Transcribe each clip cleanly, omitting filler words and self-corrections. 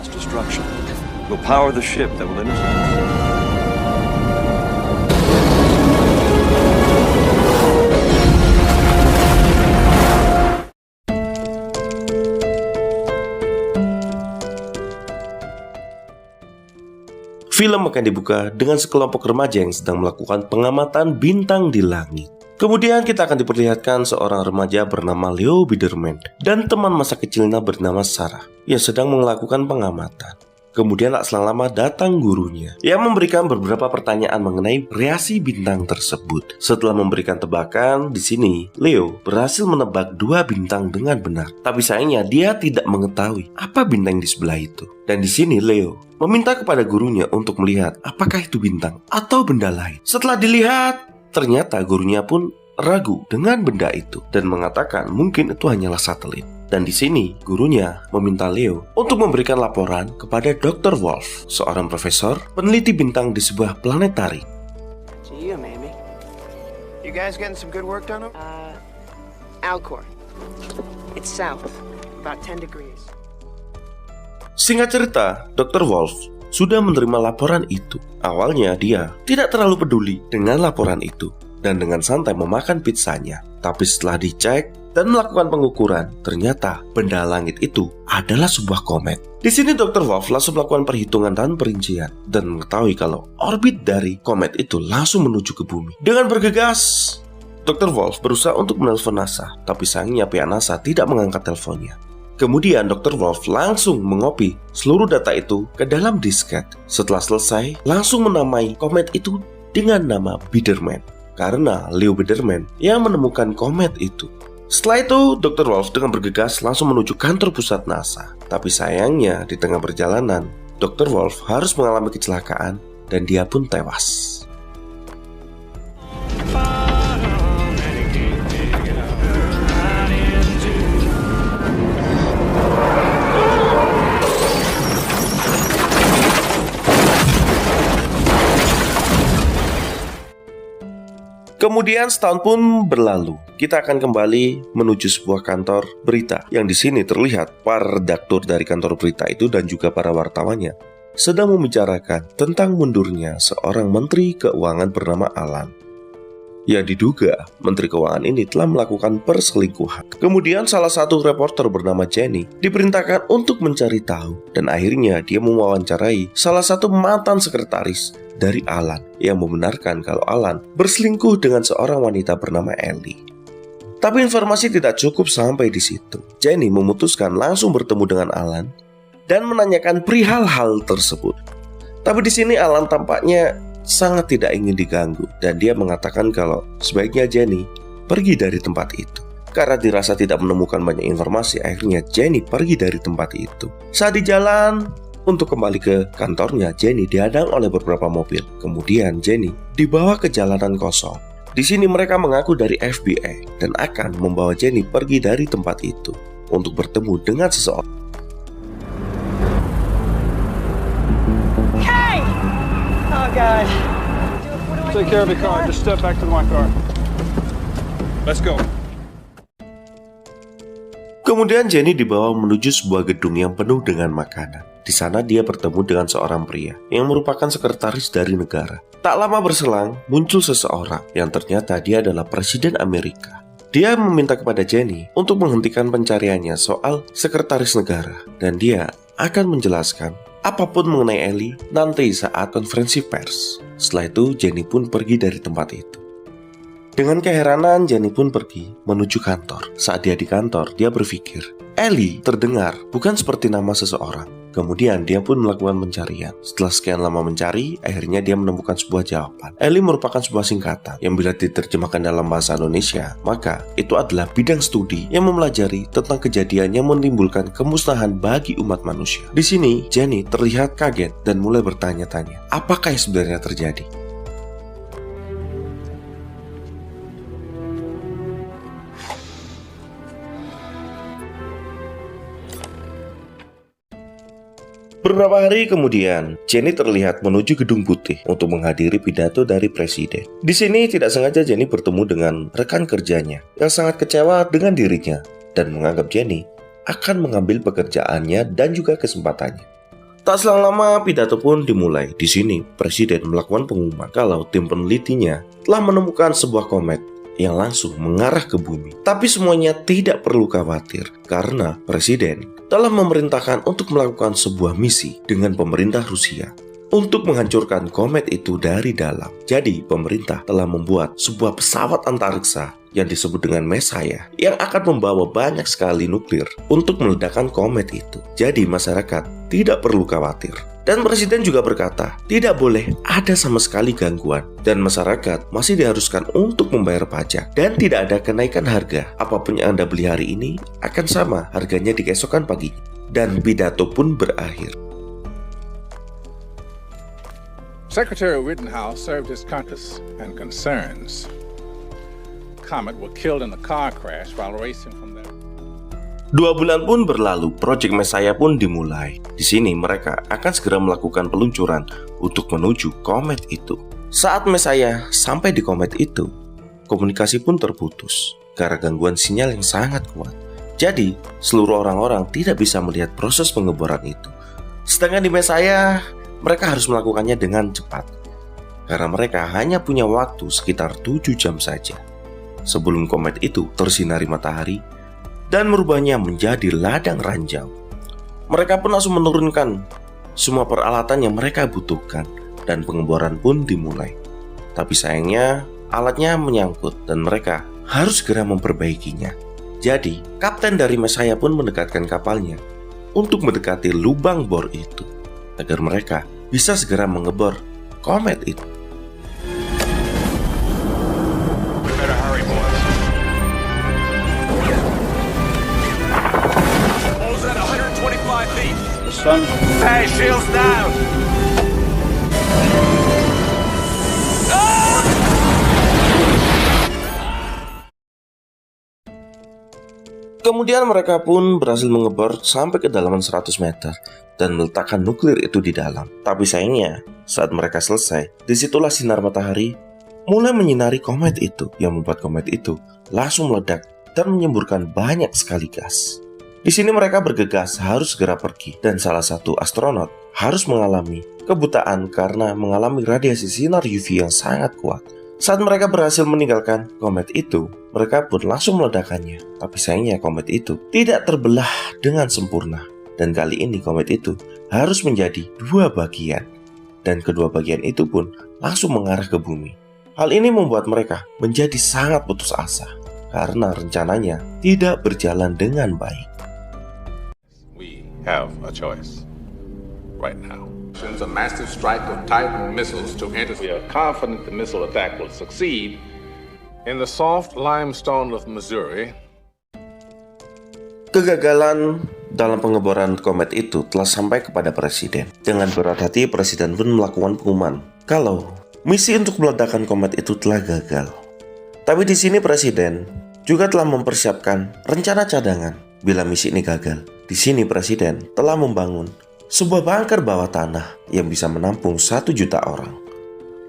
mass destruction. We'll power the ship that will intercept. Film akan dibuka dengan sekelompok remaja yang sedang melakukan pengamatan bintang di langit. Kemudian kita akan diperlihatkan seorang remaja bernama Leo Biderman dan teman masa kecilnya bernama Sarah yang sedang melakukan pengamatan. Kemudian tak selang lama datang gurunya yang memberikan beberapa pertanyaan mengenai reaksi bintang tersebut. Setelah memberikan tebakan, di sini Leo berhasil menebak 2 bintang dengan benar. Tapi sayangnya dia tidak mengetahui apa bintang di sebelah itu. Dan di sini Leo meminta kepada gurunya untuk melihat apakah itu bintang atau benda lain. Setelah dilihat, ternyata gurunya pun ragu dengan benda itu dan mengatakan mungkin itu hanyalah satelit. Dan di sini gurunya meminta Leo untuk memberikan laporan kepada Dr. Wolf, seorang profesor peneliti bintang di sebuah planetari. See you, maybe. You guys getting some good work done? Alcor. It's south, about 10 degrees. Singkat cerita, Dr. Wolf sudah menerima laporan itu. Awalnya dia tidak terlalu peduli dengan laporan itu dan dengan santai memakan pizzanya. Tapi setelah dicek dan melakukan pengukuran, ternyata benda langit itu adalah sebuah komet. Di sini Dr. Wolf langsung melakukan perhitungan dan perincian dan mengetahui kalau orbit dari komet itu langsung menuju ke bumi. Dengan bergegas, Dr. Wolf berusaha untuk menelpon NASA, tapi sayangnya pihak NASA tidak mengangkat teleponnya. Kemudian Dr. Wolf langsung mengopi seluruh data itu ke dalam disket. Setelah selesai, langsung menamai komet itu dengan nama Biderman, karena Leo Biderman yang menemukan komet itu. Setelah itu, Dr. Wolf dengan bergegas langsung menuju kantor pusat NASA. Tapi sayangnya, di tengah perjalanan, Dr. Wolf harus mengalami kecelakaan dan dia pun tewas. Kemudian setahun pun berlalu. Kita akan kembali menuju sebuah kantor berita yang di sini terlihat para redaktur dari kantor berita itu dan juga para wartawannya sedang membicarakan tentang mundurnya seorang menteri keuangan bernama Alan. Yang diduga menteri keuangan ini telah melakukan perselingkuhan. Kemudian salah satu reporter bernama Jenny diperintahkan untuk mencari tahu dan akhirnya dia mewawancarai salah satu mantan sekretaris dari Alan yang membenarkan kalau Alan berselingkuh dengan seorang wanita bernama Ellie. Tapi informasi tidak cukup sampai di situ. Jenny memutuskan langsung bertemu dengan Alan dan menanyakan perihal hal tersebut. Tapi di sini Alan tampaknya sangat tidak ingin diganggu dan dia mengatakan kalau sebaiknya Jenny pergi dari tempat itu. Karena dirasa tidak menemukan banyak informasi, akhirnya Jenny pergi dari tempat itu. Saat di jalan untuk kembali ke kantornya, Jenny dihadang oleh beberapa mobil. Kemudian Jenny dibawa ke jalanan kosong. Di sini mereka mengaku dari FBI dan akan membawa Jenny pergi dari tempat itu untuk bertemu dengan seseorang. Hey! Oh God. Take care of the car. Just step back to my car. Let's go. Kemudian Jenny dibawa menuju sebuah gedung yang penuh dengan makanan. Di sana dia bertemu dengan seorang pria yang merupakan sekretaris dari negara. Tak lama berselang, muncul seseorang yang ternyata dia adalah Presiden Amerika. Dia meminta kepada Jenny untuk menghentikan pencariannya soal sekretaris negara dan dia akan menjelaskan apapun mengenai Ellie nanti saat konferensi pers. Setelah itu Jenny pun pergi dari tempat itu. Dengan keheranan, Jenny pun pergi menuju kantor. Saat dia di kantor, dia berpikir, Ellie terdengar bukan seperti nama seseorang. Kemudian dia pun melakukan pencarian. Setelah sekian lama mencari, akhirnya dia menemukan sebuah jawaban. Ellie merupakan sebuah singkatan yang bila diterjemahkan dalam bahasa Indonesia, maka itu adalah bidang studi yang mempelajari tentang kejadian yang menimbulkan kemusnahan bagi umat manusia. Di sini, Jenny terlihat kaget dan mulai bertanya-tanya, apakah yang sebenarnya terjadi? Beberapa hari kemudian, Jenny terlihat menuju Gedung Putih untuk menghadiri pidato dari presiden. Di sini tidak sengaja Jenny bertemu dengan rekan kerjanya yang sangat kecewa dengan dirinya dan menganggap Jenny akan mengambil pekerjaannya dan juga kesempatannya. Tak selang lama pidato pun dimulai. Di sini presiden melakukan pengumuman kalau tim penelitinya telah menemukan sebuah komet yang langsung mengarah ke bumi. Tapi semuanya tidak perlu khawatir karena presiden telah memerintahkan untuk melakukan sebuah misi dengan pemerintah Rusia untuk menghancurkan komet itu dari dalam. Jadi pemerintah telah membuat sebuah pesawat antariksa yang disebut dengan Messiah yang akan membawa banyak sekali nuklir untuk meledakkan komet itu. Jadi masyarakat tidak perlu khawatir. Dan presiden juga berkata, tidak boleh ada sama sekali gangguan dan masyarakat masih diharuskan untuk membayar pajak dan tidak ada kenaikan harga. Apapun yang Anda beli hari ini akan sama harganya di keesokan pagi. Dan pidato pun berakhir. Secretary Rittenhouse served his conscience and concerns. Comet were killed in a car crash while racing from there. 2 bulan pun berlalu, Project Messiah pun dimulai. Di sini mereka akan segera melakukan peluncuran untuk menuju komet itu. Saat Messiah sampai di komet itu, komunikasi pun terputus karena gangguan sinyal yang sangat kuat. Jadi, seluruh orang-orang tidak bisa melihat proses pengeboran itu. Sedangkan di Messiah, mereka harus melakukannya dengan cepat karena mereka hanya punya waktu sekitar 7 jam saja sebelum komet itu tersinari matahari dan merubahnya menjadi ladang ranjau. Mereka pun langsung menurunkan semua peralatan yang mereka butuhkan dan pengeboran pun dimulai. Tapi sayangnya alatnya menyangkut dan mereka harus segera memperbaikinya. Jadi kapten dari Messiah pun mendekatkan kapalnya untuk mendekati lubang bor itu agar mereka bisa segera mengebor komet itu. Hey, shields down! Kemudian mereka pun berhasil mengebor sampai ke kedalaman 100 meter dan meletakkan nuklir itu di dalam. Tapi sayangnya, saat mereka selesai, disitulah sinar matahari mulai menyinari komet itu yang membuat komet itu langsung meledak dan menyemburkan banyak sekali gas. Di sini mereka bergegas harus segera pergi dan salah satu astronot harus mengalami kebutaan karena mengalami radiasi sinar UV yang sangat kuat. Saat mereka berhasil meninggalkan komet itu, mereka pun langsung meledakkannya. Tapi sayangnya komet itu tidak terbelah dengan sempurna dan kali ini komet itu harus menjadi 2 bagian dan kedua bagian itu pun langsung mengarah ke bumi. Hal ini membuat mereka menjadi sangat putus asa karena rencananya tidak berjalan dengan baik. Have a choice right now. A massive strike of Titan missiles to enter. We are confident the missile attack will succeed in the soft limestone of Missouri. Kegagalan dalam pengeboran komet itu telah sampai kepada presiden. Dengan berat hati, presiden pun melakukan pengumuman kalau misi untuk meledakkan komet itu telah gagal. Tapi di sini presiden juga telah mempersiapkan rencana cadangan bila misi ini gagal. Di sini presiden telah membangun sebuah bunker bawah tanah yang bisa menampung 1 juta orang.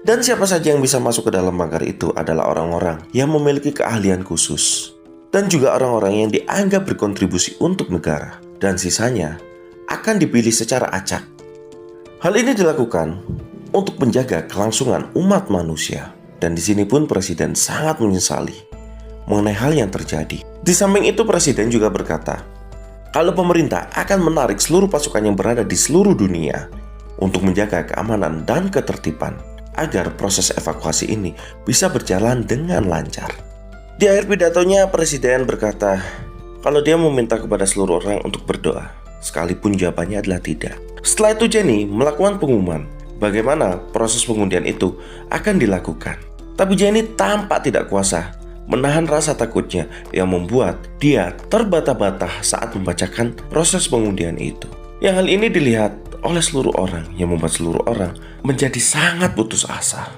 Dan siapa saja yang bisa masuk ke dalam bunker itu adalah orang-orang yang memiliki keahlian khusus dan juga orang-orang yang dianggap berkontribusi untuk negara. Dan sisanya akan dipilih secara acak. Hal ini dilakukan untuk menjaga kelangsungan umat manusia. Dan di sini pun presiden sangat menyesali mengenai hal yang terjadi. Di samping itu presiden juga berkata kalau pemerintah akan menarik seluruh pasukan yang berada di seluruh dunia untuk menjaga keamanan dan ketertiban agar proses evakuasi ini bisa berjalan dengan lancar. Di akhir pidatonya, presiden berkata kalau dia meminta kepada seluruh orang untuk berdoa, sekalipun jawabannya adalah tidak. Setelah itu Jenny melakukan pengumuman bagaimana proses pengundian itu akan dilakukan. Tapi Jenny tampak tidak kuasa menahan rasa takutnya yang membuat dia terbata-bata saat membacakan proses pengundian itu. Yang hal ini dilihat oleh seluruh orang yang membuat seluruh orang menjadi sangat putus asa.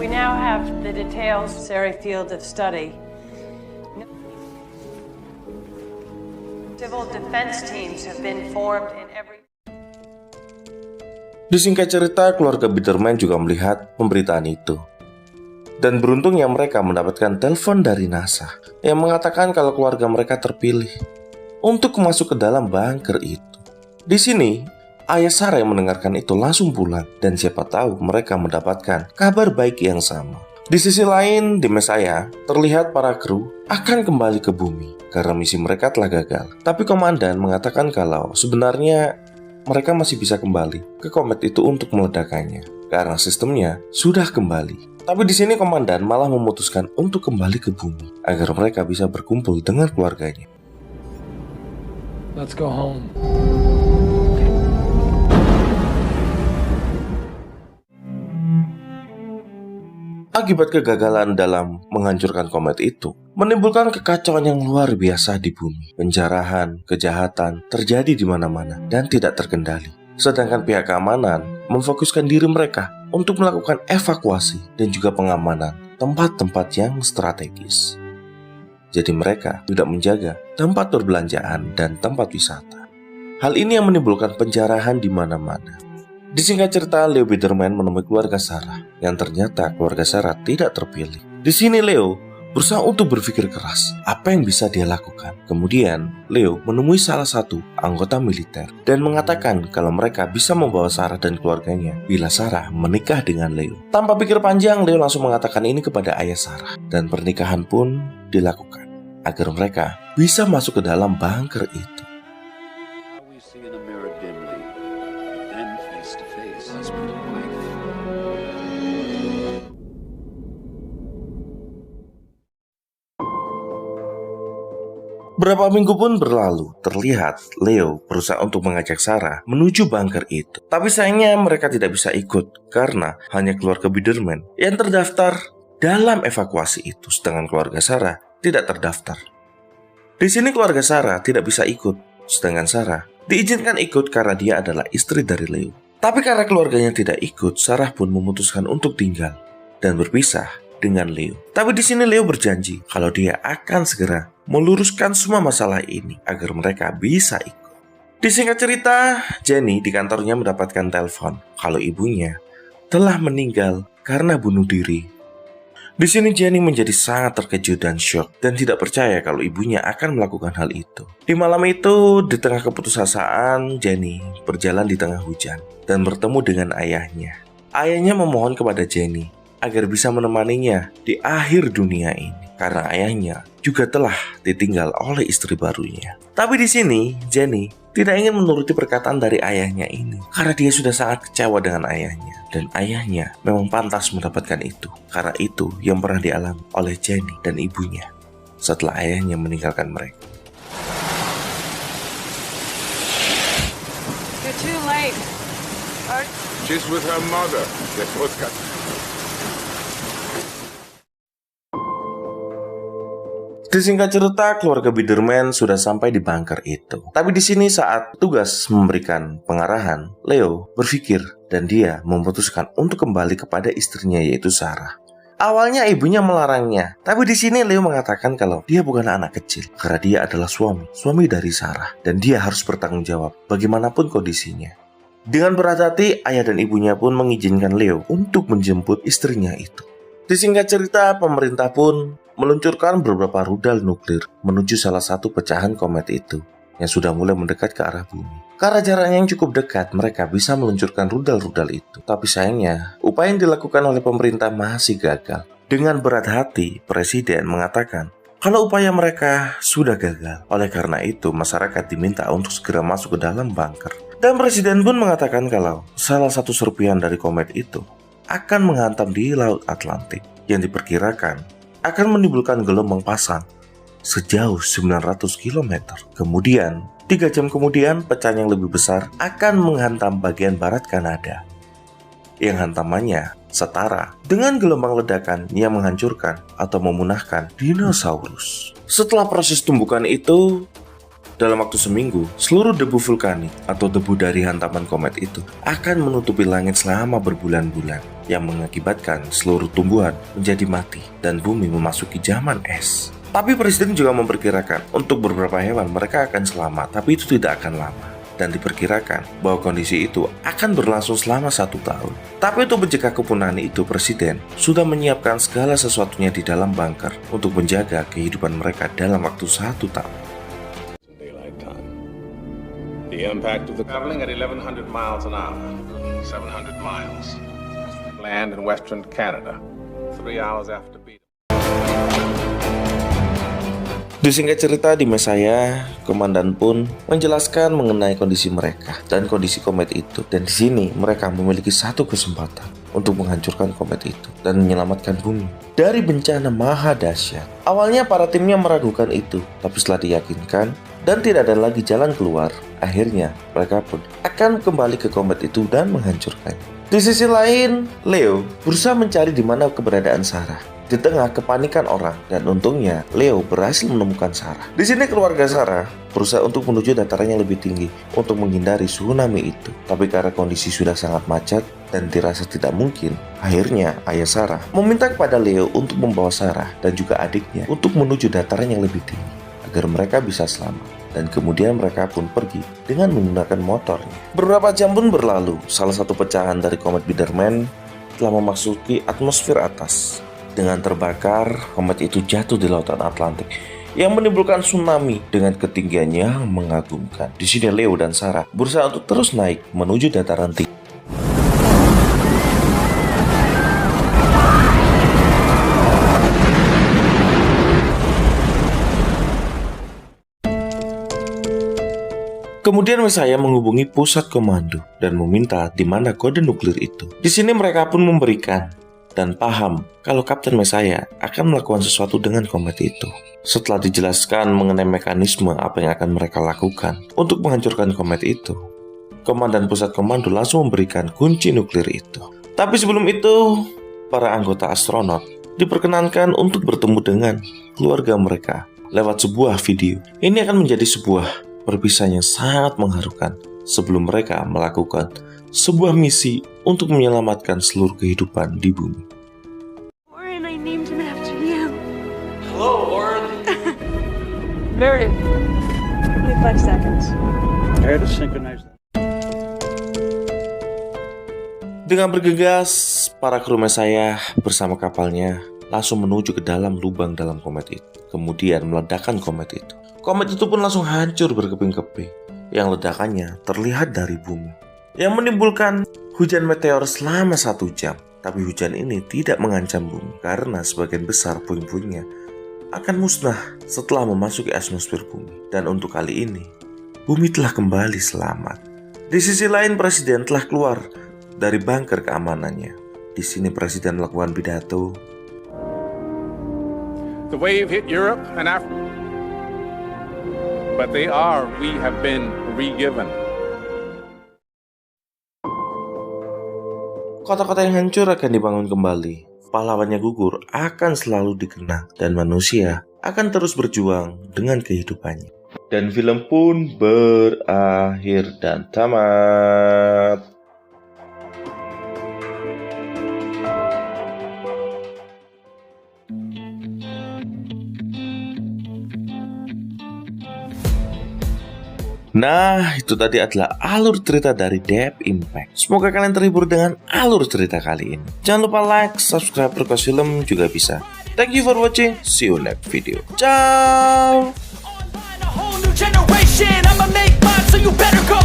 We now have the details necessary field of study. Civil defense teams have been formed in every. Di singkat cerita, keluarga Biederman juga melihat pemberitaan itu. Dan beruntungnya mereka mendapatkan telepon dari NASA yang mengatakan kalau keluarga mereka terpilih untuk masuk ke dalam bunker itu. Di sini, ayah Sarah yang mendengarkan itu langsung pulang dan siapa tahu mereka mendapatkan kabar baik yang sama. Di sisi lain, di Messiah, terlihat para kru akan kembali ke bumi karena misi mereka telah gagal. Tapi komandan mengatakan kalau sebenarnya mereka masih bisa kembali ke komet itu untuk meledakannya karena sistemnya sudah kembali. Tapi di sini komandan malah memutuskan untuk kembali ke bumi agar mereka bisa berkumpul dengan keluarganya. Let's go home. Akibat kegagalan dalam menghancurkan komet itu, menimbulkan kekacauan yang luar biasa di bumi. Penjarahan, kejahatan terjadi di mana-mana dan tidak terkendali. Sedangkan pihak keamanan memfokuskan diri mereka untuk melakukan evakuasi dan juga pengamanan tempat-tempat yang strategis. Jadi mereka tidak menjaga tempat perbelanjaan dan tempat wisata. Hal ini yang menimbulkan penjarahan di mana-mana. Disingkat cerita, Leo Biderman menemui keluarga Sarah, yang ternyata keluarga Sarah tidak terpilih. Di sini Leo berusaha untuk berpikir keras apa yang bisa dia lakukan. Kemudian Leo menemui salah satu anggota militer dan mengatakan kalau mereka bisa membawa Sarah dan keluarganya bila Sarah menikah dengan Leo. Tanpa pikir panjang, Leo langsung mengatakan ini kepada ayah Sarah dan pernikahan pun dilakukan agar mereka bisa masuk ke dalam bunker itu. We see in a mirror dimly, then face to face, husband and wife. Berapa minggu pun berlalu, terlihat Leo berusaha untuk mengajak Sarah menuju bunker itu. Tapi sayangnya mereka tidak bisa ikut karena hanya keluarga Biderman yang terdaftar dalam evakuasi itu, sedangkan keluarga Sarah tidak terdaftar. Di sini keluarga Sarah tidak bisa ikut, sedangkan Sarah diizinkan ikut karena dia adalah istri dari Leo. Tapi karena keluarganya tidak ikut, Sarah pun memutuskan untuk tinggal dan berpisah dengan Leo. Tapi di sini Leo berjanji kalau dia akan segera meluruskan semua masalah ini agar mereka bisa ikut. Disingkat cerita, Jenny di kantornya mendapatkan telepon kalau ibunya telah meninggal karena bunuh diri. Di sini Jenny menjadi sangat terkejut dan syok dan tidak percaya kalau ibunya akan melakukan hal itu. Di malam itu, di tengah keputusasaan, Jenny berjalan di tengah hujan dan bertemu dengan ayahnya. Ayahnya memohon kepada Jenny agar bisa menemaninya di akhir dunia ini karena ayahnya juga telah ditinggal oleh istri barunya. Tapi di sini Jenny tidak ingin menuruti perkataan dari ayahnya ini karena dia sudah sangat kecewa dengan ayahnya dan ayahnya memang pantas mendapatkan itu karena itu yang pernah dialami oleh Jenny dan ibunya setelah ayahnya meninggalkan mereka. You're too late. She's with her mother. They both got... Disingkat cerita, keluarga Biderman sudah sampai di bunker itu. Tapi di sini saat tugas memberikan pengarahan, Leo berpikir dan dia memutuskan untuk kembali kepada istrinya yaitu Sarah. Awalnya ibunya melarangnya, tapi di sini Leo mengatakan kalau dia bukan anak kecil karena dia adalah suami dari Sarah dan dia harus bertanggung jawab bagaimanapun kondisinya. Dengan berat hati, ayah dan ibunya pun mengizinkan Leo untuk menjemput istrinya itu. Disingkat cerita, pemerintah pun meluncurkan beberapa rudal nuklir menuju salah satu pecahan komet itu yang sudah mulai mendekat ke arah bumi. Karena jaraknya yang cukup dekat, mereka bisa meluncurkan rudal-rudal itu. Tapi sayangnya, upaya yang dilakukan oleh pemerintah masih gagal. Dengan berat hati, Presiden mengatakan kalau upaya mereka sudah gagal. Oleh karena itu, masyarakat diminta untuk segera masuk ke dalam bunker. Dan Presiden pun mengatakan kalau salah satu serpihan dari komet itu akan menghantam di Laut Atlantik yang diperkirakan akan menimbulkan gelombang pasang sejauh 900 km. Kemudian, 3 jam kemudian, pecahan yang lebih besar akan menghantam bagian barat Kanada, yang hantamannya setara dengan gelombang ledakan yang menghancurkan atau memunahkan dinosaurus. Setelah proses tumbukan itu, dalam waktu seminggu, seluruh debu vulkanik atau debu dari hantaman komet itu akan menutupi langit selama berbulan-bulan, yang mengakibatkan seluruh tumbuhan menjadi mati dan bumi memasuki zaman es. Tapi Presiden juga memperkirakan untuk beberapa hewan mereka akan selamat, tapi itu tidak akan lama. Dan diperkirakan bahwa kondisi itu akan berlangsung selama 1 tahun. Tapi untuk mencegah kepunahan itu, Presiden sudah menyiapkan segala sesuatunya di dalam bunker untuk menjaga kehidupan mereka dalam waktu 1 tahun. Daylight The impact of the traveling at 1,100 miles an hour, 700 miles. Land in western Canada, 3 hours after beat. Disingkat cerita, di mes saya, komandan pun menjelaskan mengenai kondisi mereka dan kondisi komet itu. Dan di sini mereka memiliki satu kesempatan untuk menghancurkan komet itu dan menyelamatkan bumi dari bencana maha dahsyat. Awalnya para timnya meragukan itu, tapi setelah diyakinkan dan tidak ada lagi jalan keluar, akhirnya mereka pun akan kembali ke komet itu dan menghancurkannya. Di sisi lain, Leo berusaha mencari di mana keberadaan Sarah di tengah kepanikan orang, dan untungnya Leo berhasil menemukan Sarah. Di sini keluarga Sarah berusaha untuk menuju dataran yang lebih tinggi untuk menghindari tsunami itu. Tapi karena kondisi sudah sangat macet dan dirasa tidak mungkin, akhirnya ayah Sarah meminta kepada Leo untuk membawa Sarah dan juga adiknya untuk menuju dataran yang lebih tinggi agar mereka bisa selamat. Dan kemudian mereka pun pergi dengan menggunakan motornya. Beberapa jam pun berlalu, salah satu pecahan dari komet Biederman telah memasuki atmosfer atas. Dengan terbakar, komet itu jatuh di lautan Atlantik yang menimbulkan tsunami dengan ketinggian yang mengagumkan. Di sini Leo dan Sarah berusaha untuk terus naik menuju dataran tinggi. Kemudian saya menghubungi pusat komando dan meminta di mana kode nuklir itu. Di sini mereka pun memberikan dan paham kalau Kapten Mesaya akan melakukan sesuatu dengan komet itu. Setelah dijelaskan mengenai mekanisme apa yang akan mereka lakukan untuk menghancurkan komet itu, Komandan Pusat Komando langsung memberikan kunci nuklir itu. Tapi sebelum itu, para anggota astronot diperkenankan untuk bertemu dengan keluarga mereka lewat sebuah video. Ini akan menjadi sebuah perpisahan yang sangat mengharukan sebelum mereka melakukan sebuah misi untuk menyelamatkan seluruh kehidupan di bumi. Warren, I named him after you. Hello, Warren. Meredith. 25 seconds. I had to synchronize that. Dengan bergegas, para kru Mesaya bersama kapalnya langsung menuju ke dalam lubang dalam komet itu. Kemudian meledakkan komet itu. Komet itu pun langsung hancur berkeping-keping, yang ledakannya terlihat dari bumi, yang menimbulkan hujan meteor selama 1 jam. Tapi hujan ini tidak mengancam bumi karena sebagian besar puing-puingnya akan musnah setelah memasuki atmosfer bumi. Dan untuk kali ini, bumi telah kembali selamat. Di sisi lain, Presiden telah keluar dari bunker keamanannya. Di sini Presiden melakukan pidato. The wave hit Europe and Africa, but we have been re-given. Kota-kota yang hancur akan dibangun kembali. Pahlawannya gugur akan selalu dikenang dan manusia akan terus berjuang dengan kehidupannya. Dan film pun berakhir dan tamat. Nah, itu tadi adalah alur cerita dari Deep Impact. Semoga kalian terhibur dengan alur cerita kali ini. Jangan lupa like, subscribe, request film juga bisa. Thank you for watching. See you next video. Ciao. A whole new generation, I'ma make mine, so you better go